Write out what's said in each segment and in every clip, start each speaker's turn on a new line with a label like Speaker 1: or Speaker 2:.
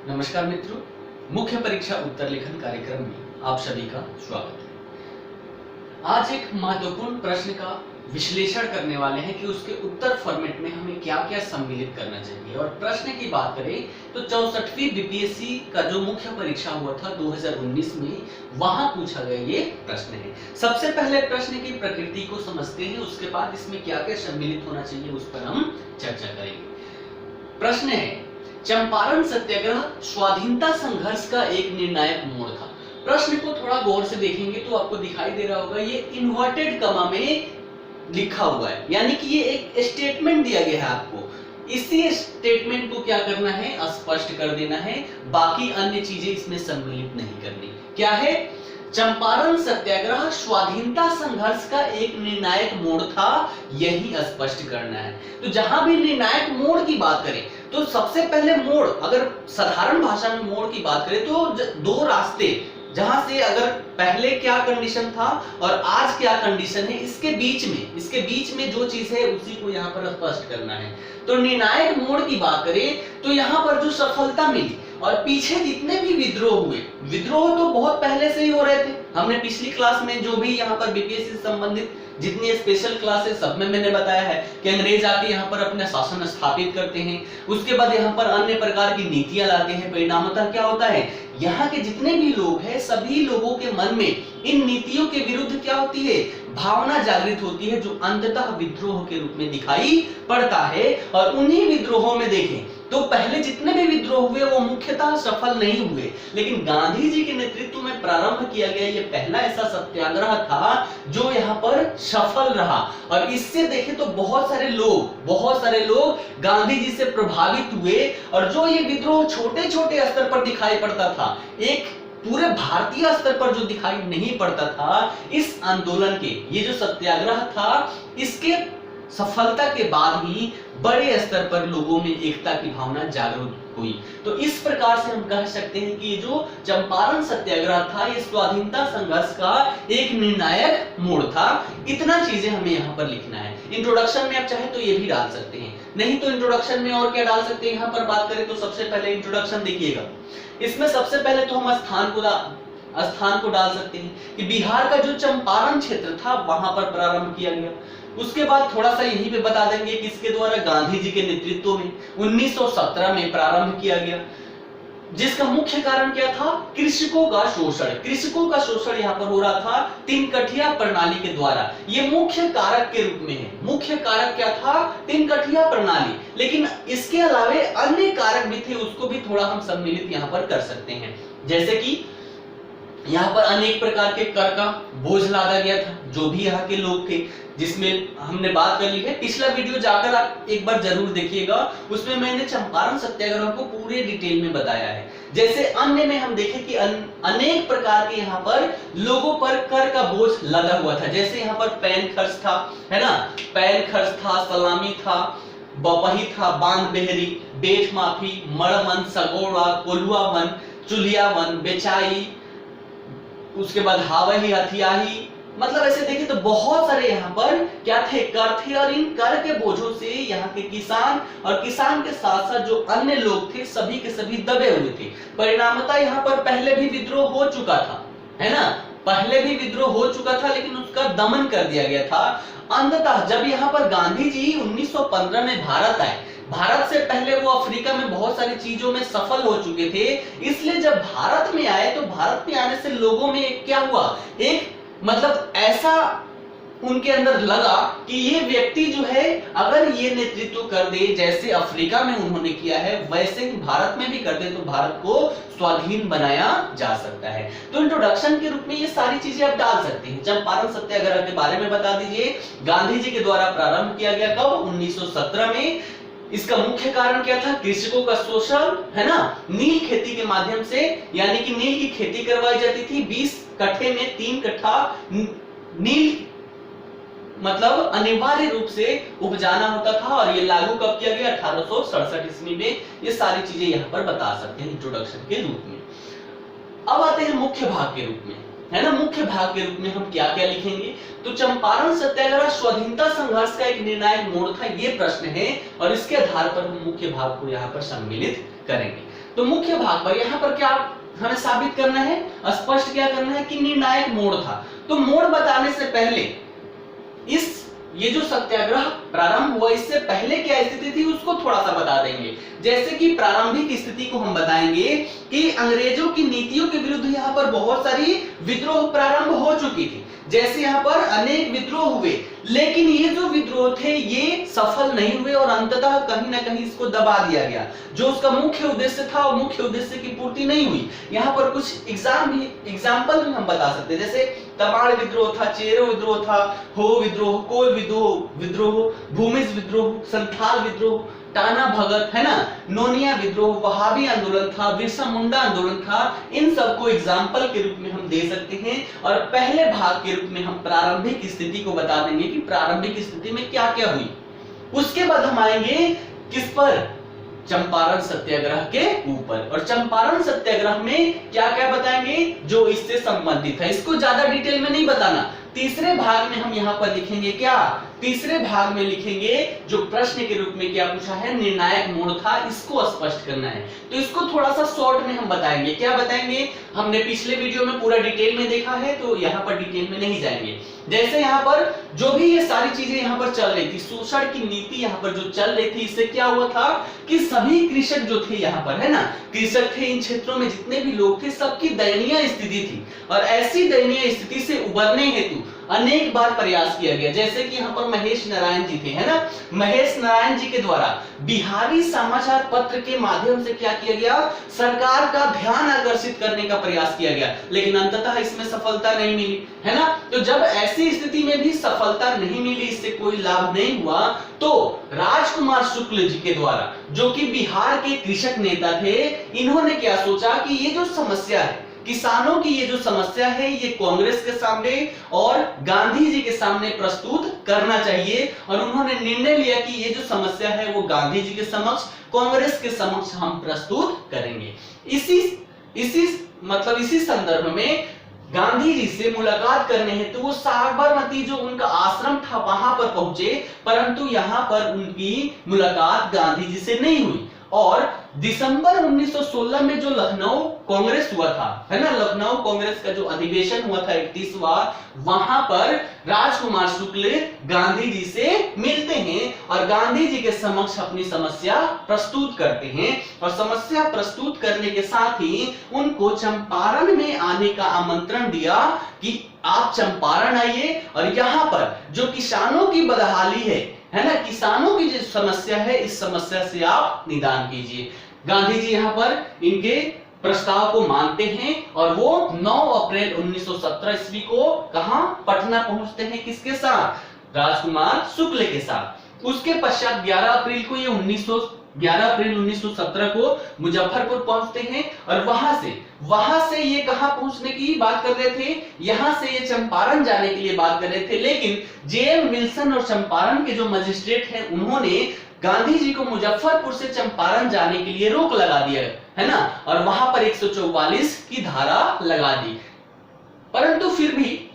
Speaker 1: नमस्कार मित्रों, मुख्य परीक्षा उत्तर लेखन कार्यक्रम में आप सभी का स्वागत है। आज एक महत्वपूर्ण प्रश्न का विश्लेषण करने वाले हैं कि उसके उत्तर फॉर्मेट में हमें क्या क्या सम्मिलित करना चाहिए। और प्रश्न की बात करें तो 64वीं बीपीएससी का जो मुख्य परीक्षा हुआ था 2019 में, वहां पूछा गया ये प्रश्न है। सबसे पहले प्रश्न की प्रकृति को समझते हैं, उसके बाद इसमें क्या क्या सम्मिलित होना चाहिए उस पर हम चर्चा करेंगे। प्रश्न है, चंपारण सत्याग्रह स्वाधीनता संघर्ष का एक निर्णायक मोड़ था। प्रश्न को थोड़ा गौर से देखेंगे तो आपको दिखाई दे रहा होगा ये इन्वर्टेड कमा में लिखा हुआ है, यानी कि ये एक स्टेटमेंट दिया गया है आपको। इसी स्टेटमेंट को क्या करना है, स्पष्ट कर देना है, बाकी अन्य चीजें इसमें सम्मिलित नहीं करनी। क्या है? चंपारण सत्याग्रह स्वाधीनता संघर्ष का एक निर्णायक मोड़ था, यही स्पष्ट करना है। तो जहां भी निर्णायक मोड़ की बात करें तो सबसे पहले मोड़, अगर साधारण भाषा में मोड़ की बात करें तो दो रास्ते, जहां से अगर पहले क्या कंडीशन था और आज क्या कंडीशन है, इसके बीच में जो चीज है उसी को यहाँ पर स्पष्ट करना है। तो निर्णायक मोड़ की बात करें तो यहाँ पर जो सफलता मिली और पीछे जितने भी विद्रोह हुए, विद्रोह तो बहुत पहले से ही हो रहे थे। हमने पिछली क्लास में जो भी यहाँ पर बीपीएससी से संबंधित जितनी स्पेशल क्लासेस सब में मैंने बताया है कि अंग्रेज आके यहाँ पर अपना शासन स्थापित करते हैं, उसके बाद यहाँ पर अन्य प्रकार की नीतियां लाते हैं। परिणामतः क्या होता है, यहाँ के जितने भी लोग हैं सभी लोगों के मन में इन नीतियों के विरुद्ध क्या होती है, भावना जागृत होती है, जो अंततः विद्रोह के रूप में दिखाई पड़ता है। और उन्हीं विद्रोहों में देखें तो पहले जितने भी विद्रोह हुए वो मुख्यतः सफल नहीं हुए, लेकिन गांधी जी के नेतृत्व में प्रारंभ किया गया ये पहला ऐसा सत्याग्रह था जो यहाँ पर सफल रहा। और इससे देखें तो बहुत सारे लोग गांधी जी से प्रभावित हुए। और जो ये विद्रोह छोटे छोटे स्तर पर दिखाई पड़ता था, एक पूरे भारतीय स्तर पर जो दिखाई नहीं पड़ता था, इस आंदोलन के ये जो सत्याग्रह था, इसके सफलता के बाद ही बड़े स्तर पर लोगों में एकता की भावना जागरूक हुई। तो इस प्रकार से हम कह सकते हैं कि ये जो चंपारण सत्याग्रह था ये स्वाधीनता संघर्ष का एक निर्णायक मोड़ था। इतना चीजें हमें यहाँ पर लिखना है। इंट्रोडक्शन में आप चाहे तो ये भी डाल सकते हैं, नहीं तो इंट्रोडक्शन में और क्या डाल सकते हैं, यहाँ पर बात करें तो सबसे पहले इंट्रोडक्शन देखिएगा। इसमें सबसे पहले तो हम स्थान को डाल सकते हैं कि बिहार का जो चंपारण क्षेत्र था वहां पर प्रारंभ किया गया। उसके बाद थोड़ा सा यहीं पे बता देंगे कि इसके द्वारा गांधी जी के नेतृत्व में 1917 में प्रारंभ किया गया, जिसका मुख्य कारण क्या था, कृषकों का शोषण यहाँ पर हो रहा था तीन कठिया प्रणाली के द्वारा। ये मुख्य कारक के रूप में है। मुख्य कारक क्या था, तीन कठिया प्रणाली, लेकिन इसके अलावे अन्य कारक भी थे, उसको भी थोड़ा हम सम्मिलित यहाँ पर कर सकते हैं। जैसे कि यहाँ पर अनेक प्रकार के कर का बोझ लादा गया था, जो भी यहाँ के लोग थे, जिसमें हमने बात कर ली है। पिछला वीडियो जाकर आप एक बार जरूर देखिएगा, उसमें मैंने चंपारण सत्याग्रह को पूरे डिटेल में बताया है। जैसे अन्य में हम देखें कि अनेक प्रकार के यहाँ पर लोगों पर कर का बोझ लदा हुआ था। जैसे यहाँ पर पैन खर्च था, है ना, पैन खर्च था, सलामी था, बपही था, बांध बेहरी, बेट माफी, मड़मन, सगोड़ा, कोलुआ मन, चुलिया मन, बेचाई, उसके बाद हावही, हथियाही, मतलब ऐसे देखिए तो बहुत सारे यहाँ पर क्या थे, कर थे। और इन कर के बोझों से यहाँ के किसान और किसान के साथ साथ जो अन्य लोग थे सभी के सभी दबे हुए थे। परिणामतः यहाँ पर पहले भी विद्रोह हो चुका था, है ना, पहले भी विद्रोह हो चुका था, लेकिन उसका दमन कर दिया गया था। अंततः जब यहाँ पर गांधी जी 1915 में भारत आए, भारत से पहले वो अफ्रीका में बहुत सारी चीजों में सफल हो चुके थे, इसलिए जब भारत में आए तो भारत में आने से लोगों में क्या हुआ, एक मतलब ऐसा उनके अंदर लगा कि ये व्यक्ति जो है अगर ये नेतृत्व कर दे, जैसे अफ्रीका में उन्होंने किया है वैसे ही भारत में भी कर दे तो भारत को स्वाधीन बनाया जा सकता है। तो इंट्रोडक्शन के रूप में ये सारी चीजें आप डाल सकते हैं। चंपारण सत्याग्रह के बारे में बता दीजिए, गांधी जी के द्वारा प्रारंभ किया गया, कब, 1917 में। इसका मुख्य कारण क्या था, कृषकों का शोषण, है ना, नील खेती के माध्यम से, यानी कि नील की खेती करवाई जाती थी। 20 कट्ठे में 3 कट्ठा नील मतलब अनिवार्य रूप से उपजाना होता था। और ये लागू कब किया गया, 1867 ईस्वी में। ये सारी चीजें यहाँ पर बता सकते हैं इंट्रोडक्शन के रूप में। अब आते हैं मुख्य भाग के रूप में, है ना। मुख्य भाग के रूप में हम क्या क्या लिखेंगे, तो चंपारण सत्याग्रह स्वाधीनता संघर्ष का एक निर्णायक मोड़ था, ये प्रश्न है। और इसके आधार पर हम मुख्य भाग को यहाँ पर सम्मिलित करेंगे। तो मुख्य भाग पर यहाँ पर क्या हमें साबित करना है, स्पष्ट क्या करना है कि निर्णायक मोड़ था। तो मोड़ बताने से पहले ये जो सत्याग्रह प्रारंभ हुआ इससे पहले क्या स्थिति थी उसको थोड़ा सा बता देंगे। जैसे कि प्रारंभिक स्थिति को हम बताएंगे कि अंग्रेजों की नीतियों के विरुद्ध यहाँ पर बहुत सारी विद्रोह प्रारंभ हो चुकी थी। जैसे यहाँ पर अनेक विद्रोह हुए, लेकिन ये जो विद्रोह थे ये सफल नहीं हुए और अंततः कहीं ना कहीं इसको दबा दिया गया। जो उसका मुख्य उद्देश्य था और मुख्य उद्देश्य की पूर्ति नहीं हुई। यहाँ पर कुछ एग्जाम्पल भी हम बता सकते हैं, जैसे तमाड़ विद्रोह था, चेरो विद्रोह था, हो विद्रोह, कोल विद्रोह, भूमिज विद्रोह, संथाल विद्रोह, टाना भगत, है ना, नोनिया विद्रोह, वहाबी आंदोलन था, बिरसा मुंडा आंदोलन था। इन सबको एग्जाम्पल के रूप में हम दे सकते हैं और पहले भाग के रूप में हम प्रारंभिक स्थिति को बता देंगे कि प्रारंभिक स्थिति में क्या क्या हुई। उसके बाद हम आएंगे किस पर, चंपारण सत्याग्रह के ऊपर, और चंपारण सत्याग्रह में क्या क्या बताएंगे जो इससे संबंधित है। इसको ज्यादा डिटेल में नहीं बताना। तीसरे भाग में हम यहाँ पर लिखेंगे क्या, तीसरे भाग में लिखेंगे जो प्रश्न के रूप में क्या पूछा है, निर्णायक मोड़ था, इसको स्पष्ट करना है। तो इसको थोड़ा सा शॉर्ट में हम बताएंगे। क्या बताएंगे, हमने पिछले वीडियो में पूरा डिटेल में देखा है तो यहाँ पर डिटेल में नहीं जाएंगे। जैसे यहाँ पर जो भी ये सारी चीजें यहाँ पर चल रही थी, शोषण की नीति यहाँ पर जो चल रही थी, इससे क्या हुआ था कि सभी कृषक जो थे यहाँ पर, है ना, कृषक थे, इन क्षेत्रों में जितने भी लोग थे सबकी दयनीय स्थिति थी और ऐसी दयनीय स्थिति से उबरने हेतु अनेक बार प्रयास किया गया। जैसे कि यहाँ पर महेश नारायण जी थे, है ना, महेश नारायण जी के द्वारा बिहारी समाचार पत्र के माध्यम से क्या किया गया, सरकार का ध्यान आकर्षित करने का प्रयास किया गया, लेकिन अंततः इसमें सफलता नहीं मिली, है ना। तो जब ऐसी स्थिति में भी सफलता नहीं मिली, इससे कोई लाभ नहीं हुआ, तो राजकुमार शुक्ल जी के द्वारा, जो कि बिहार के कृषक नेता थे, इन्होंने क्या सोचा कि ये जो समस्या है, किसानों की ये जो समस्या है, ये कांग्रेस के सामने और गांधी जी के सामने प्रस्तुत करना चाहिए। और उन्होंने निर्णय लिया कि ये जो समस्या है वो गांधी जी के समक्ष, कांग्रेस के समक्ष हम प्रस्तुत करेंगे। इसी संदर्भ में गांधी जी से मुलाकात करने हेतु तो वो साबरमती जो उनका आश्रम था वहां पर पहुंचे, परंतु यहां पर उनकी मुलाकात गांधी जी से नहीं हुई। और दिसंबर 1916 में जो लखनऊ कांग्रेस हुआ था, है ना, लखनऊ कांग्रेस का जो अधिवेशन हुआ था 31वां, वहां पर राजकुमार शुक्ल गांधी जी से मिलते हैं और गांधी जी के समक्ष अपनी समस्या प्रस्तुत करते हैं। और समस्या प्रस्तुत करने के साथ ही उनको चंपारण में आने का आमंत्रण दिया कि आप चंपारण आइए और यहाँ पर जो किसानों की बदहाली है ना, किसानों की जो समस्या है, इस समस्या से आप निदान कीजिए। गांधी जी यहाँ पर इनके प्रस्ताव को मानते हैं और वो 9 अप्रैल 1917 ईस्वी को कहां, पटना पहुंचते हैं, किसके साथ, राजकुमार शुक्ल के साथ। उसके पश्चात 11 अप्रैल 1917 को मुजफ्फरपुर पहुंचते हैं और वहां से ये कहां पहुंचने की बात कर रहे थे, यहां से ये चंपारण जाने के लिए बात कर रहे थे, लेकिन जेएम विल्सन और चंपारण के जो मजिस्ट्रेट हैं उन्होंने गांधी जी को मुजफ्फरपुर से चंपारण जाने के लिए रोक लगा दिया, है ना, और वहां पर 144 की धारा लगा दी। परंतु फिर भी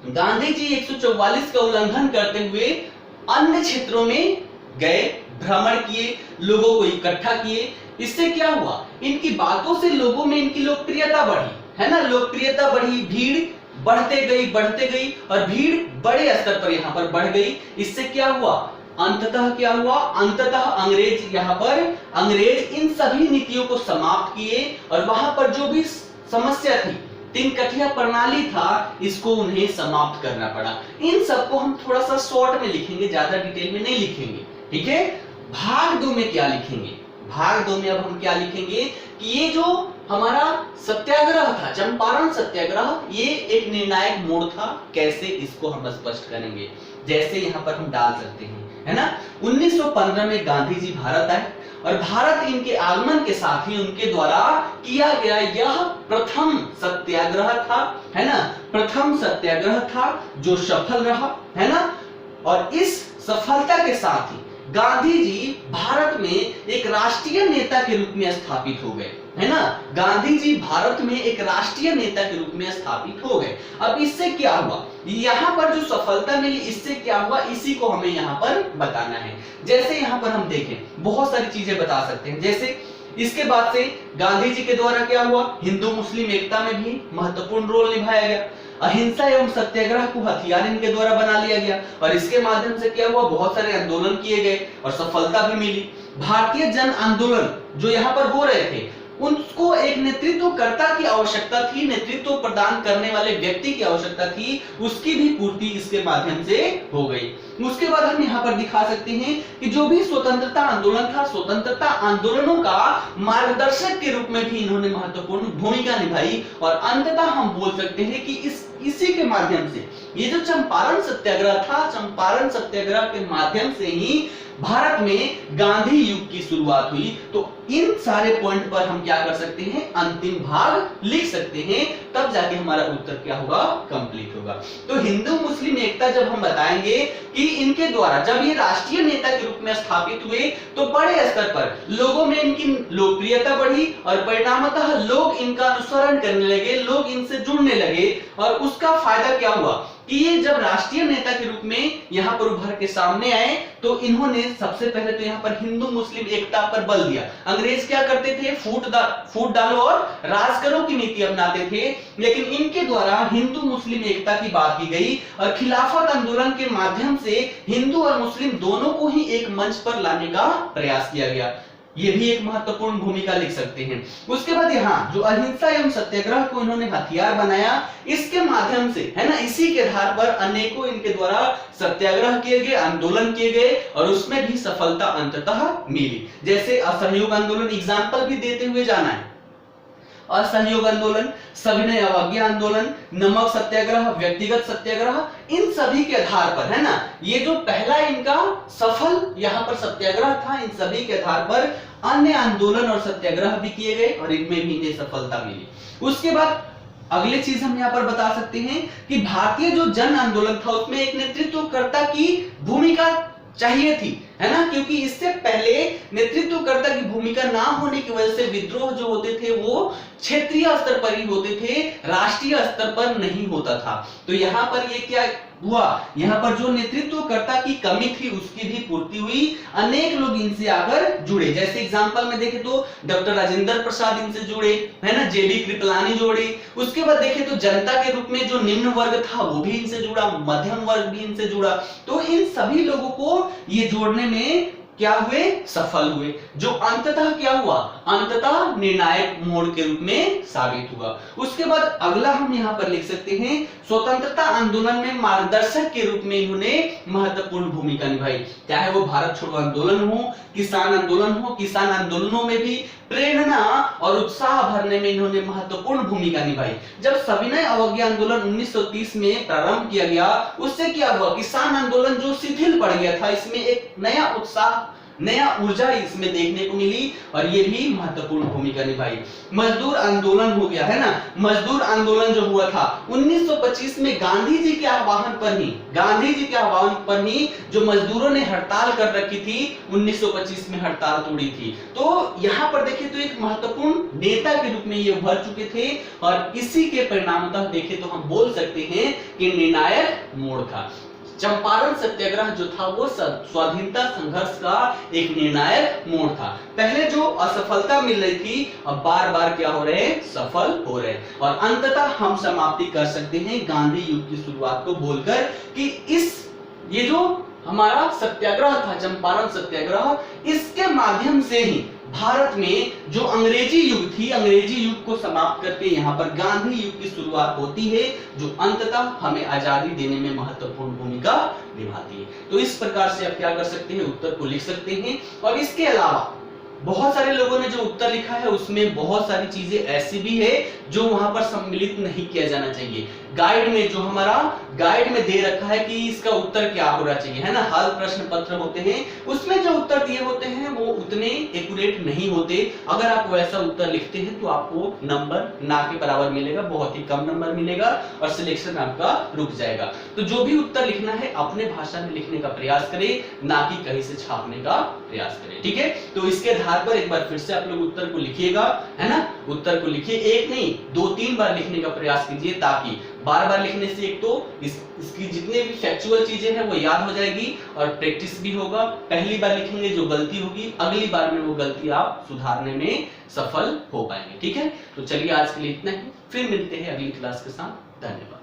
Speaker 1: गांधी जी 144 का उल्लंघन करते हुए अन्य क्षेत्रों में गए, भ्रमण किए, लोगों को इकट्ठा किए। इससे क्या हुआ, इनकी बातों से लोगों में इनकी लोकप्रियता बढ़ी, है ना, लोकप्रियता बढ़ी, भीड़ बढ़ते गई और भीड़ बड़े स्तर पर यहाँ पर बढ़ गई। इससे क्या हुआ, अंततः क्या हुआ, अंततः अंग्रेज इन सभी नीतियों को समाप्त किए और वहां पर जो भी समस्या थी, तीन कठिया प्रणाली था, इसको उन्हें समाप्त करना पड़ा। इन सबको हम थोड़ा सा शॉर्ट में लिखेंगे, ज्यादा डिटेल में नहीं लिखेंगे, ठीक है। भाग 2 में क्या लिखेंगे, भाग 2 में अब हम क्या लिखेंगे कि ये जो हमारा सत्याग्रह था, चंपारण सत्याग्रह, ये एक निर्णायक मोड़ था, कैसे इसको हम स्पष्ट करेंगे। जैसे यहाँ पर हम डाल सकते हैं, है ना, 1915 में गांधी जी भारत आए और भारत इनके आगमन के साथ ही उनके द्वारा किया गया यह प्रथम सत्याग्रह था, है ना, प्रथम सत्याग्रह था जो सफल रहा, है ना। और इस सफलता के साथ ही गांधी जी भारत में एक राष्ट्रीय नेता के रूप में स्थापित हो गए, है ना, गांधी जी भारत में एक राष्ट्रीय नेता के रूप में स्थापित हो गए। अब इससे क्या हुआ, यहाँ पर जो सफलता मिली, इससे क्या हुआ, इसी को हमें यहाँ पर बताना है। जैसे यहाँ पर हम देखें, बहुत सारी चीजें बता सकते हैं। जैसे इसके बाद से गांधी जी के द्वारा क्या हुआ, हिंदू मुस्लिम एकता में भी महत्वपूर्ण रोल निभाया गया। अहिंसा एवं सत्याग्रह को हथियार इनके द्वारा बना लिया गया और इसके माध्यम से क्या हुआ, बहुत सारे आंदोलन किए गए और सफलता भी मिली। भारतीय जन आंदोलन जो यहाँ पर हो रहे थे उनको एक नेतृत्वकर्ता की आवश्यकता थी, नेतृत्व प्रदान करने वाले व्यक्ति की आवश्यकता थी, उसकी भी पूर्ति इसके माध्यम से हो गई। उसके बाद हम यहाँ पर दिखा सकते हैं कि जो भी स्वतंत्रता आंदोलन था, स्वतंत्रता आंदोलनों का मार्गदर्शक के रूप में भी इन्होंने महत्वपूर्ण भूमिका निभाई और अंततः हम बोल सकते हैं कि इसी के माध्यम से ये जो चंपारण सत्याग्रह था, चंपारण सत्याग्रह के माध्यम से ही भारत में गांधी युग की शुरुआत हुई। तो इन सारे पॉइंट पर हम क्या कर सकते हैं, अंतिम भाग लिख सकते हैं, तब जाके हमारा उत्तर क्या होगा, कंप्लीट होगा। तो हिंदू मुस्लिम एकता जब हम बताएंगे कि इनके द्वारा जब ये राष्ट्रीय नेता के रूप में स्थापित हुए तो बड़े स्तर पर लोगों में इनकी लोकप्रियता बढ़ी और परिणामतः लोग इनका अनुसरण करने लगे, लोग इनसे जुड़ने लगे और उसका फायदा क्या हुआ कि ये जब राष्ट्रीय नेता के रूप में यहाँ पर उभर के सामने आए तो इन्होंने सबसे पहले तो यहाँ पर हिंदू मुस्लिम एकता पर बल दिया। अंग्रेज क्या करते थे, फूट डालो और राज करो की नीति अपनाते थे, लेकिन इनके द्वारा हिंदू मुस्लिम एकता की बात की गई और खिलाफत आंदोलन के माध्यम से हिंदू और मुस्लिम दोनों को ही एक मंच पर लाने का प्रयास किया गया। ये भी एक महत्वपूर्ण भूमिका लिख सकते हैं। उसके बाद यहाँ जो अहिंसा एवं सत्याग्रह को इन्होंने हथियार बनाया, इसके माध्यम से है ना, इसी के आधार पर अनेकों इनके द्वारा सत्याग्रह किए गए, आंदोलन किए गए और उसमें भी सफलता अंततः मिली। जैसे असहयोग आंदोलन एग्जाम्पल भी देते हुए जाना है, असहयोग आंदोलन, सविनय अवज्ञा आंदोलन, नमक सत्याग्रह, व्यक्तिगत सत्याग्रह, इन सभी के आधार पर है ना, ये जो पहला इनका सफल यहाँ पर सत्याग्रह था, इन सभी के आधार पर अन्य आंदोलन और सत्याग्रह भी किए गए और इनमें भी इन्हें सफलता मिली। उसके बाद अगली चीज हम यहाँ पर बता सकते हैं कि भारतीय जो जन आंदोलन था उसमें एक नेतृत्वकर्ता की भूमिका चाहिए थी, है ना, क्योंकि इससे पहले नेतृत्वकर्ता की भूमिका ना होने की वजह से विद्रोह जो होते थे वो क्षेत्रीय स्तर पर ही होते थे, राष्ट्रीय स्तर पर नहीं होता था। तो यहाँ पर ये क्या हुआ, यहाँ पर जो नेतृत्वकर्ता की कमी थी उसकी भी पूर्ति हुई, अनेक लोग इनसे आकर जुड़े। जैसे एग्जांपल में देखें तो डॉक्टर राजेंद्र प्रसाद इनसे जुड़े, है ना, जेबी कृपलानी जुड़े। उसके बाद देखें तो जनता के रूप में जो निम्न वर्ग था वो भी इनसे जुड़ा, मध्यम वर्ग भी इनसे जुड़ा। तो इन सभी लोगों को ये जोड़ने में क्या हुए, सफल हुए, जो अंततः क्या हुआ, अंततः निर्णायक मोड़ के रूप में साबित हुआ। उसके बाद अगला हम यहाँ पर लिख सकते हैं, स्वतंत्रता आंदोलन में मार्गदर्शक के रूप में इन्होंने महत्वपूर्ण भूमिका निभाई। चाहे वो भारत छोड़ो आंदोलन हो, किसान आंदोलन हो, किसान आंदोलनों में भी प्रेरणा और उत्साह भरने में इन्होंने महत्वपूर्ण भूमिका निभाई। जब सविनय अवज्ञा आंदोलन 1930 में प्रारंभ किया गया, उससे क्या हुआ, किसान आंदोलन जो शिथिल पड़ गया था, इसमें एक नया उत्साह, नया ऊर्जा इसमें देखने को मिली और ये भी महत्वपूर्ण भूमिका निभाई। मजदूर आंदोलन हो गया, है ना, मजदूर आंदोलन जो हुआ था 1925 में गांधी जी के आह्वान पर ही जो मजदूरों ने हड़ताल कर रखी थी 1925 में हड़ताल तोड़ी थी। तो यहाँ पर देखें तो एक महत्वपूर्ण नेता के रूप में ये उभर चुके थे और इसी के परिणामतः देखें तो हम बोल सकते हैं कि निर्णायक मोड़ था। चंपारण सत्याग्रह जो था वो स्वाधीनता संघर्ष का एक निर्णायक मोड़ था। पहले जो असफलता मिल रही थी अब बार बार क्या हो रहे हैं, सफल हो रहे हैं और अंततः हम समाप्ति कर सकते हैं गांधी युग की शुरुआत को बोलकर कि ये जो हमारा सत्याग्रह था, चंपारण सत्याग्रह, इसके माध्यम से ही भारत में जो अंग्रेजी युग थी, अंग्रेजी युग को समाप्त करके यहाँ पर गांधी युग की शुरुआत होती है, जो अंततः हमें आजादी देने में महत्वपूर्ण भूमिका निभाती है। तो इस प्रकार से आप क्या कर सकते हैं, उत्तर को लिख सकते हैं। और इसके अलावा बहुत सारे लोगों ने जो उत्तर लिखा है उसमें बहुत सारी चीजें ऐसी भी है जो वहां पर सम्मिलित नहीं किया जाना चाहिए। गाइड में जो हमारा गाइड में दे रखा है कि इसका उत्तर क्या होना चाहिए, है ना, हल प्रश्न पत्र होते हैं, उसमें जो उत्तर दिए होते हैं वो उतने एक्यूरेट नहीं होते। अगर आप वैसा उत्तर लिखते हैं तो आपको नंबर ना के बराबर मिलेगा, बहुत ही कम नंबर मिलेगा और सिलेक्शन आपका रुक जाएगा। तो जो भी उत्तर लिखना है अपने भाषा में लिखने का प्रयास करें, ना कि कहीं से छापने का प्रयास करें, ठीक है। तो इसके आधार पर एक बार फिर से आप लोग उत्तर को लिखिएगा, है ना। उत्तर को लिखिए, एक नहीं 2-3 बार लिखने का प्रयास कीजिए, ताकि बार बार लिखने से एक तो इसकी जितने भी फैक्चुअल चीजें हैं वो याद हो जाएगी और प्रैक्टिस भी होगा। पहली बार लिखेंगे जो गलती होगी, अगली बार में वो गलती आप सुधारने में सफल हो पाएंगे। ठीक है, तो चलिए आज के लिए इतना ही, फिर मिलते हैं अगली क्लास के साथ। धन्यवाद।